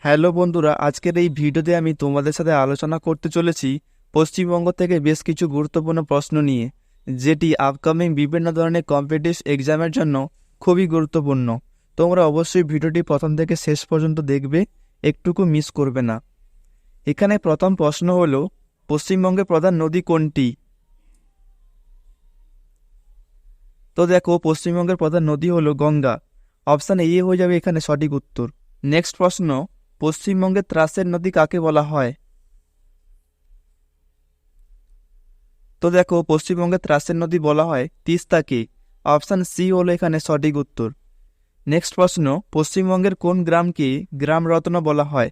Hello বন্ধুরা, আজকের এই ভিডিওতে আমি তোমাদের সাথে আলোচনা করতে চলেছি পশ্চিমবঙ্গ থেকে বেশ কিছু গুরুত্বপূর্ণ প্রশ্ন নিয়ে, যেটি আপকামিং বিভিন্ন ধরনের কম্পিটিটিভ এক্সামের জন্য খুবই গুরুত্বপূর্ণ। তোমরা অবশ্যই ভিডিওটি প্রথম থেকে শেষ পর্যন্ত দেখবে, একটুকু মিস করবে না। এখানে প্রথম প্রশ্ন হলো, পশ্চিমবঙ্গের প্রধান নদী কোনটি? তো দেখো, পশ্চিমবঙ্গের প্রধান নদী হলো গঙ্গা। অপশান এ হয়ে যাবে এখানে সঠিক উত্তর। নেক্সট প্রশ্ন, পশ্চিমবঙ্গের ত্রাসের নদী কাকে বলা হয়? তো দেখো, পশ্চিমবঙ্গের ত্রাসের নদী বলা হয় তিস্তাকে। অপশান সি হলো এখানে সঠিক উত্তর। নেক্সট প্রশ্ন, পশ্চিমবঙ্গের কোন গ্রামকে গ্রাম রত্ন বলা হয়?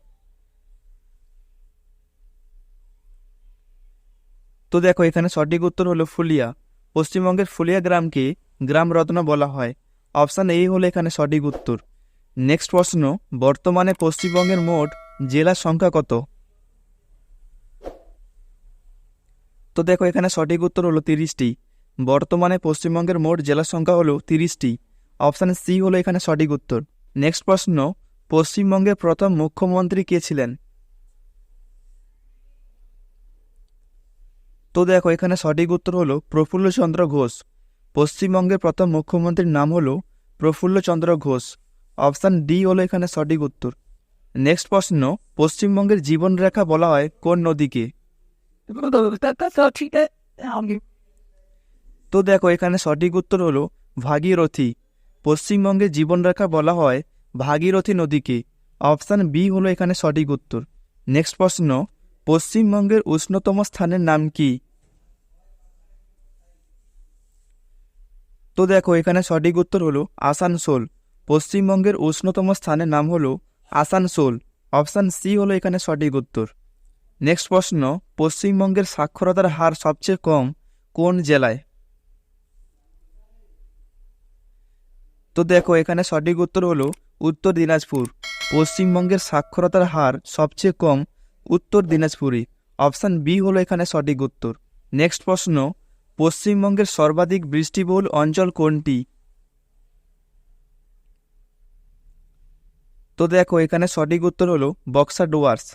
তো দেখো, এখানে সঠিক উত্তর হলো ফুলিয়া। পশ্চিমবঙ্গের ফুলিয়া গ্রামকে গ্রাম রত্ন বলা হয়। অপশান এ হলো এখানে সঠিক উত্তর। নেক্সট প্রশ্ন, বর্তমানে পশ্চিমবঙ্গের মোট জেলার সংখ্যা কত? তো দেখো, এখানে সঠিক উত্তর হলো 30টি। বর্তমানে পশ্চিমবঙ্গের মোট জেলার সংখ্যা হলো 30টি। অপশান সি হলো এখানে সঠিক উত্তর। নেক্সট প্রশ্ন, পশ্চিমবঙ্গের প্রথম মুখ্যমন্ত্রী কে ছিলেন? তো দেখো, এখানে সঠিক উত্তর হলো প্রফুল্লচন্দ্র ঘোষ। পশ্চিমবঙ্গের প্রথম মুখ্যমন্ত্রীর নাম হলো প্রফুল্লচন্দ্র ঘোষ। অপশান ডি হলো এখানে সঠিক উত্তর। নেক্সট প্রশ্ন, পশ্চিমবঙ্গের জীবনরেখা বলা হয় কোন নদীকে? তো দেখো, এখানে সঠিক উত্তর হলো ভাগীরথী। পশ্চিমবঙ্গের জীবনরেখা বলা হয় ভাগীরথী নদীকে। অপশান বি হলো এখানে সঠিক উত্তর। নেক্সট প্রশ্ন, পশ্চিমবঙ্গের উষ্ণতম স্থানের নাম কি? তো দেখো, এখানে সঠিক উত্তর হলো আসানসোল। পশ্চিমবঙ্গের উষ্ণতম স্থানের নাম হলো আসানসোল। অপশান সি হলো এখানে সঠিক উত্তর। নেক্সট প্রশ্ন, পশ্চিমবঙ্গের সাক্ষরতার হার সবচেয়ে কম কোন জেলায়? তো দেখো, এখানে সঠিক উত্তর হলো উত্তর দিনাজপুর। পশ্চিমবঙ্গের সাক্ষরতার হার সবচেয়ে কম উত্তর দিনাজপুরে। অপশান বি হলো এখানে সঠিক উত্তর। নেক্সট প্রশ্ন, পশ্চিমবঙ্গের সর্বাধিক বৃষ্টিবহুল অঞ্চল কোনটি? তো দেখো, এখানে সঠিক উত্তর হলো বক্সা ডুয়ার্স।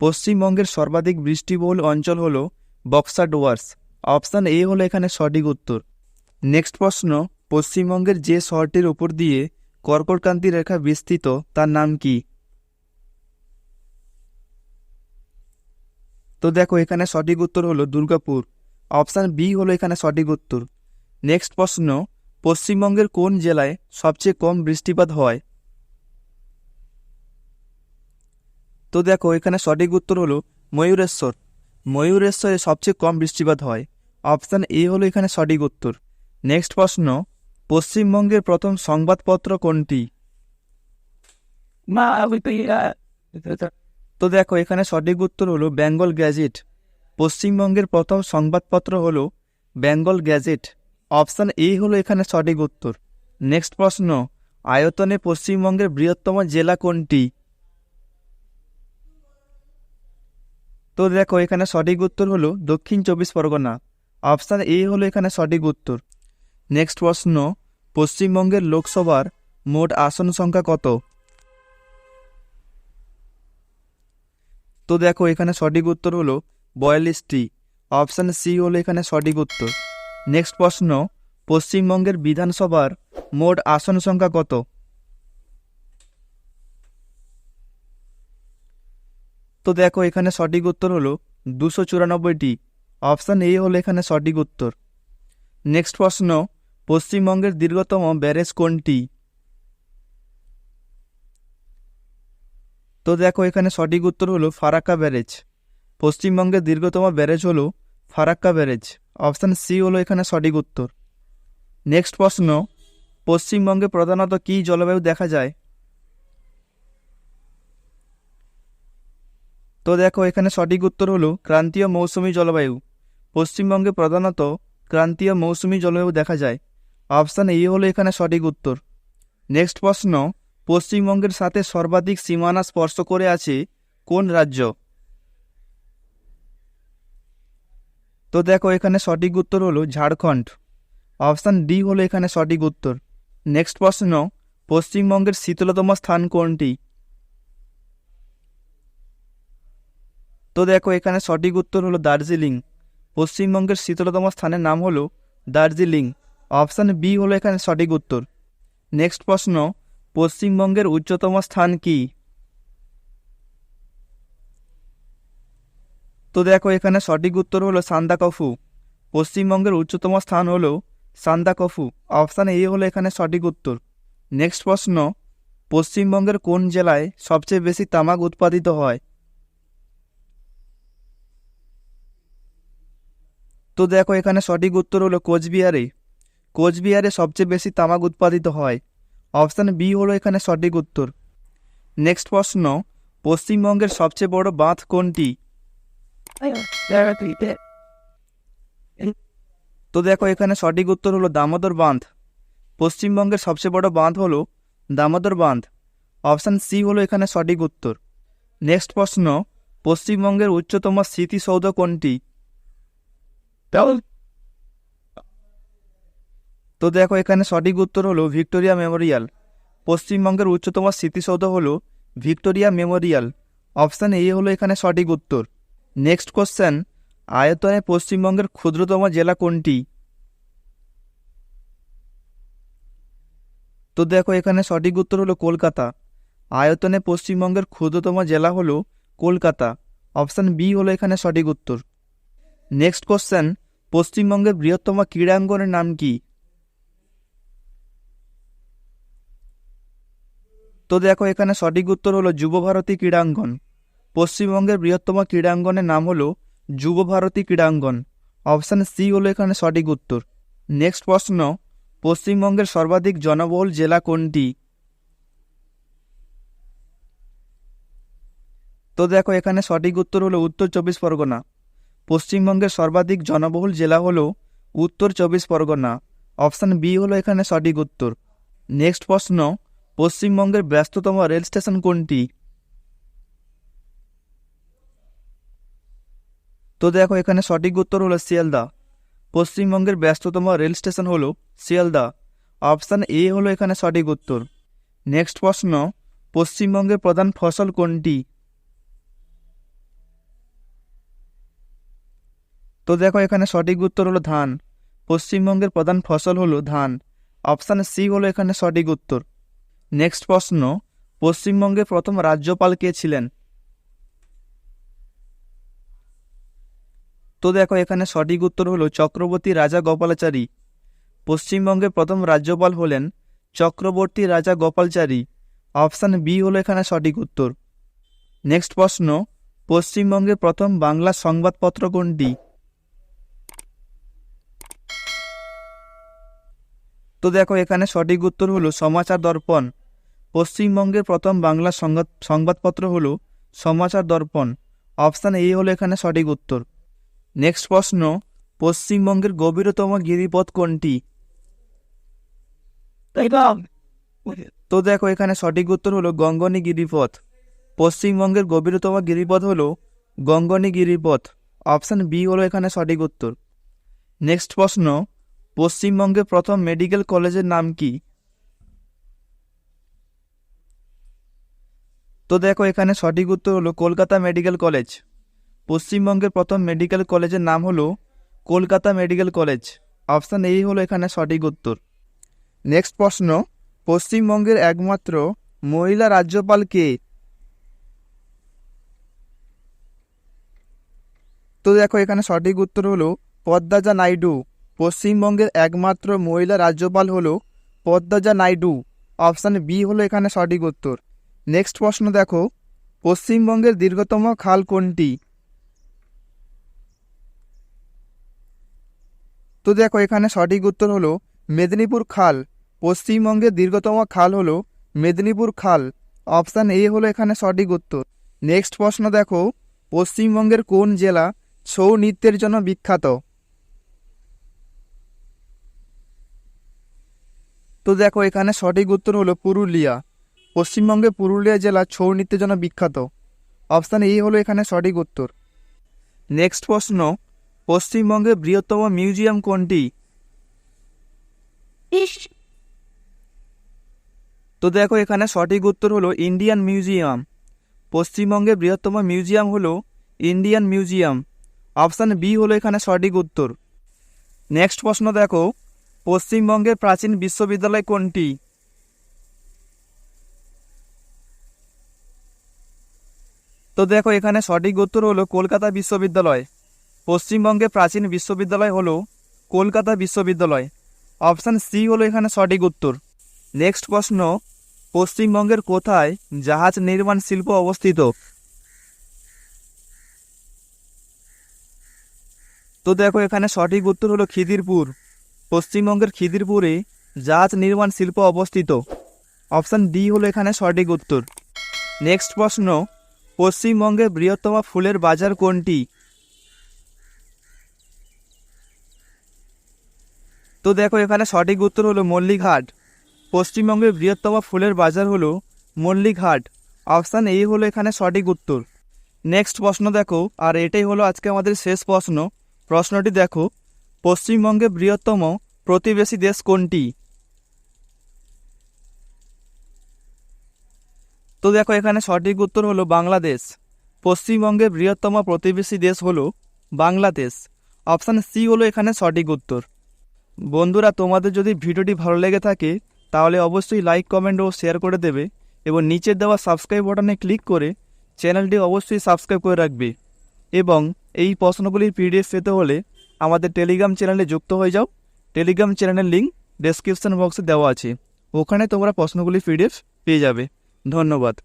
পশ্চিমবঙ্গের সর্বাধিক বৃষ্টিবহুল অঞ্চল হলো বক্সা ডুয়ার্স। অপশান এ হলো এখানে সঠিক উত্তর। নেক্সট প্রশ্ন, পশ্চিমবঙ্গের যে শহরটির উপর দিয়ে কর্কটক্রান্তি রেখা বিস্তৃত তার নাম কি? তো দেখো, এখানে সঠিক উত্তর হলো দুর্গাপুর। অপশান বি হলো এখানে সঠিক উত্তর। নেক্সট প্রশ্ন, পশ্চিমবঙ্গের কোন জেলায় সবচেয়ে কম বৃষ্টিপাত হয়? তো দেখো, এখানে সঠিক উত্তর হলো ময়ূরেশ্বর। ময়ূরেশ্বরে সবচেয়ে কম বৃষ্টিপাত হয়। অপশান এ হলো এখানে সঠিক উত্তর। নেক্সট প্রশ্ন, পশ্চিমবঙ্গের প্রথম সংবাদপত্র কোনটি? তো দেখো, এখানে সঠিক উত্তর হলো বেঙ্গল গ্যাজেট। পশ্চিমবঙ্গের প্রথম সংবাদপত্র হলো বেঙ্গল গ্যাজেট। অপশান এ হলো এখানে সঠিক উত্তর। নেক্সট প্রশ্ন, আয়তনে পশ্চিমবঙ্গের বৃহত্তম জেলা কোনটি? তো দেখো, এখানে সঠিক উত্তর হলো দক্ষিণ চব্বিশ পরগনা। অপশান এ হলো এখানে সঠিক উত্তর। নেক্সট প্রশ্ন, পশ্চিমবঙ্গের লোকসভার মোট আসন সংখ্যা কত? তো দেখো, এখানে সঠিক উত্তর হলো 42টি। অপশান সি হলো এখানে সঠিক উত্তর। নেক্সট প্রশ্ন, পশ্চিমবঙ্গের বিধানসভার মোট আসন সংখ্যা কত? তো দেখো, এখানে সঠিক উত্তর হলো 294টি। অপশান এ হলো এখানে সঠিক উত্তর। নেক্সট প্রশ্ন, পশ্চিমবঙ্গের দীর্ঘতম ব্যারেজ কোনটি? তো দেখো, এখানে সঠিক উত্তর হলো ফারাক্কা ব্যারেজ। পশ্চিমবঙ্গের দীর্ঘতম ব্যারেজ হলো ফারাক্কা ব্যারেজ। অপশান সি হলো এখানে সঠিক উত্তর। নেক্সট প্রশ্ন, পশ্চিমবঙ্গে প্রধানত কী জলবায়ু দেখা যায়? তো দেখো, এখানে সঠিক উত্তর হলো ক্রান্তীয় মৌসুমী জলবায়ু। পশ্চিমবঙ্গে প্রধানত ক্রান্তীয় মৌসুমী জলবায়ু দেখা যায়। অপশান এ হলো এখানে সঠিক উত্তর। নেক্সট প্রশ্ন, পশ্চিমবঙ্গের সাথে সর্বাধিক সীমানা স্পর্শ করে আছে কোন রাজ্য? তো দেখো, এখানে সঠিক উত্তর হলো ঝাড়খণ্ড। অপশান ডি হলো এখানে সঠিক উত্তর। নেক্সট প্রশ্ন, পশ্চিমবঙ্গের শীতলতম স্থান কোনটি? তো দেখো এখানে সঠিক উত্তর হলো দার্জিলিং। পশ্চিমবঙ্গের শীতলতম স্থানের নাম হলো দার্জিলিং। অপশান বি হলো এখানে সঠিক উত্তর। নেক্সট প্রশ্ন, পশ্চিমবঙ্গের উচ্চতম স্থান কি? তো দেখো এখানে সঠিক উত্তর হলো সান্দাকফু। পশ্চিমবঙ্গের উচ্চতম স্থান হলো সান্দাকফু। অপশান এ হলো এখানে সঠিক উত্তর। নেক্সট প্রশ্ন, পশ্চিমবঙ্গের কোন জেলায় সবচেয়ে বেশি তামাক উৎপাদিত হয়? তো দেখো এখানে সঠিক উত্তর হলো কোচবিহারে। কোচবিহারে সবচেয়ে বেশি তামাক উৎপাদিত হয়। অপশান বি হলো এখানে সঠিক উত্তর। নেক্সট প্রশ্ন, পশ্চিমবঙ্গের সবচেয়ে বড় বাঁধ কোনটি? তো দেখো এখানে সঠিক উত্তর হলো দামোদর বাঁধ। পশ্চিমবঙ্গের সবচেয়ে বড় বাঁধ হলো দামোদর বাঁধ। অপশান সি হলো এখানে সঠিক উত্তর। নেক্সট প্রশ্ন, পশ্চিমবঙ্গের উচ্চতম স্মৃতিসৌধ কোনটি? তো দেখো এখানে সঠিক উত্তর হলো ভিক্টোরিয়া মেমোরিয়াল। পশ্চিমবঙ্গের উচ্চতম স্মৃতিসৌধ হলো ভিক্টোরিয়া মেমোরিয়াল। অপশান এ হলো এখানে সঠিক উত্তর। নেক্সট কোশ্চেন, আয়তনে পশ্চিমবঙ্গের ক্ষুদ্রতম জেলা কোনটি? তো দেখো এখানে সঠিক উত্তর হলো কলকাতা। আয়তনে পশ্চিমবঙ্গের ক্ষুদ্রতম জেলা হলো কলকাতা। অপশান বি হলো এখানে সঠিক উত্তর। নেক্সট কোশ্চেন, পশ্চিমবঙ্গের বৃহত্তম ক্রীড়াঙ্গনের নাম কি? তো দেখো এখানে সঠিক উত্তর হলো যুবভারতী ক্রীড়াঙ্গন। পশ্চিমবঙ্গের বৃহত্তম ক্রীড়াঙ্গনের নাম হলো যুবভারতী ক্রীড়াঙ্গন। অপশান সি হলো এখানে সঠিক উত্তর। নেক্সট প্রশ্ন, পশ্চিমবঙ্গের সর্বাধিক জনবহুল জেলা কোনটি? তো দেখো এখানে সঠিক উত্তর হলো উত্তর চব্বিশ পরগনা। পশ্চিমবঙ্গের সর্বাধিক জনবহুল জেলা হলো উত্তর চব্বিশ পরগনা। অপশান বি হলো এখানে সঠিক উত্তর। নেক্সট প্রশ্ন, পশ্চিমবঙ্গের ব্যস্ততম রেল স্টেশন কোনটি? তো দেখো এখানে সঠিক উত্তর হলো শিয়ালদা। পশ্চিমবঙ্গের ব্যস্ততম রেল স্টেশন হলো শিয়ালদা। অপশান এ হলো এখানে সঠিক উত্তর। নেক্সট প্রশ্ন, পশ্চিমবঙ্গের প্রধান ফসল কোনটি? তো দেখো এখানে সঠিক উত্তর হলো ধান। পশ্চিমবঙ্গের প্রধান ফসল হলো ধান। অপশান সি হলো এখানে সঠিক উত্তর। নেক্সট প্রশ্ন, পশ্চিমবঙ্গের প্রথম রাজ্যপাল কে ছিলেন? তো দেখো এখানে সঠিক উত্তর হলো চক্রবর্তী রাজা গোপালাচারী। পশ্চিমবঙ্গের প্রথম রাজ্যপাল হলেন চক্রবর্তী রাজা গোপালচারী। অপশান বি হলো এখানে সঠিক উত্তর। নেক্সট প্রশ্ন, পশ্চিমবঙ্গের প্রথম বাংলা সংবাদপত্র কোনটি? তো দেখো এখানে সঠিক উত্তর হলো সমাচার দর্পণ। পশ্চিমবঙ্গের প্রথম বাংলা সংবাদপত্র হলো সমাচার দর্পণ। অপশান এ হলো এখানে সঠিক উত্তর। নেক্সট প্রশ্ন, পশ্চিমবঙ্গের গভীরতম গিরিপথ কোনটি? তো দেখো এখানে সঠিক উত্তর হলো গঙ্গনী গিরিপথ। পশ্চিমবঙ্গের গভীরতম গিরিপথ হলো গঙ্গনী গিরিপথ। অপশান বি হলো এখানে সঠিক উত্তর। নেক্সট প্রশ্ন, পশ্চিমবঙ্গের প্রথম মেডিকেল কলেজের নাম কি? তো দেখো এখানে সঠিক উত্তর হলো কলকাতা মেডিকেল কলেজ। পশ্চিমবঙ্গের প্রথম মেডিকেল কলেজের নাম হলো কলকাতা মেডিকেল কলেজ। অপশান এই হলো এখানে সঠিক উত্তর। নেক্সট প্রশ্ন, পশ্চিমবঙ্গের একমাত্র মহিলা রাজ্যপাল কে? তো দেখো এখানে সঠিক উত্তর হলো পদ্মাজা নাইডু। পশ্চিমবঙ্গের একমাত্র মহিলা রাজ্যপাল হলো পদ্মাজা নাইডু। অপশান বি হলো এখানে সঠিক উত্তর। নেক্সট প্রশ্ন দেখো, পশ্চিমবঙ্গের দীর্ঘতম খাল কোনটি? তো দেখো এখানে সঠিক উত্তর হলো মেদিনীপুর খাল। পশ্চিমবঙ্গের দীর্ঘতম খাল হলো মেদিনীপুর খাল। অপশান এ হলো এখানে সঠিক উত্তর। নেক্সট প্রশ্ন দেখো, পশ্চিমবঙ্গের কোন জেলা ছৌ নৃত্যের জন্য বিখ্যাত? তো দেখো এখানে সঠিক উত্তর হলো পুরুলিয়া। পশ্চিমবঙ্গের পুরুলিয়া জেলা ছৌ নৃত্যের জন্য বিখ্যাত। অপশান এ হলো এখানে সঠিক উত্তর। নেক্সট প্রশ্ন, পশ্চিমবঙ্গের বৃহত্তম মিউজিয়াম কোনটি? তো দেখো এখানে সঠিক উত্তর হলো ইন্ডিয়ান মিউজিয়াম। পশ্চিমবঙ্গের বৃহত্তম মিউজিয়াম হলো ইন্ডিয়ান মিউজিয়াম। অপশান বি হলো এখানে সঠিক উত্তর। নেক্সট প্রশ্ন দেখো, পশ্চিমবঙ্গের প্রাচীন বিশ্ববিদ্যালয় কোনটি? তো দেখো এখানে সঠিক উত্তর হলো কলকাতা বিশ্ববিদ্যালয়। পশ্চিমবঙ্গের প্রাচীন বিশ্ববিদ্যালয় হলো কলকাতা বিশ্ববিদ্যালয়। অপশান সি হলো এখানে সঠিক উত্তর। নেক্সট প্রশ্ন, পশ্চিমবঙ্গের কোথায় জাহাজ নির্মাণ শিল্প অবস্থিত? তো দেখো এখানে সঠিক উত্তর হলো খিদিরপুর। পশ্চিমবঙ্গের খিদিরপুরে জাহাজ নির্মাণ শিল্প অবস্থিত। অপশান ডি হলো এখানে সঠিক উত্তর। নেক্সট প্রশ্ন, পশ্চিমবঙ্গের বৃহত্তম ফুলের বাজার কোনটি? তো দেখো এখানে সঠিক উত্তর হলো মল্লিকহাট। পশ্চিমবঙ্গের বৃহত্তম ফুলের বাজার হলো মল্লিকহাট। অপশান এ হলো এখানে সঠিক উত্তর। নেক্সট প্রশ্ন দেখো, আর এটাই হলো আজকে আমাদের শেষ প্রশ্ন। প্রশ্নটি দেখো, পশ্চিমবঙ্গের বৃহত্তম প্রতিবেশী দেশ কোনটি? তো দেখো এখানে সঠিক উত্তর হলো বাংলাদেশ। পশ্চিমবঙ্গের বৃহত্তম প্রতিবেশী দেশ হলো বাংলাদেশ। অপশান সি হলো এখানে সঠিক উত্তর। বন্ধুরা, তোমাদের যদি ভিডিওটি ভালো লেগে থাকে তাহলে অবশ্যই লাইক, কমেন্ট ও শেয়ার করে দেবে এবং নিচের দেওয়া সাবস্ক্রাইব বাটনে ক্লিক করে চ্যানেলটি অবশ্যই সাবস্ক্রাইব করে রাখবে। এবং এই প্রশ্নগুলির পিডিএফ পেতে হলে আমাদের টেলিগ্রাম চ্যানেলে যুক্ত হয়ে যাও। টেলিগ্রাম চ্যানেলের লিঙ্ক ডেসক্রিপশন বক্সে দেওয়া আছে, ওখানে তোমরা প্রশ্নগুলির পিডিএফ পেয়ে যাবে। ধন্যবাদ।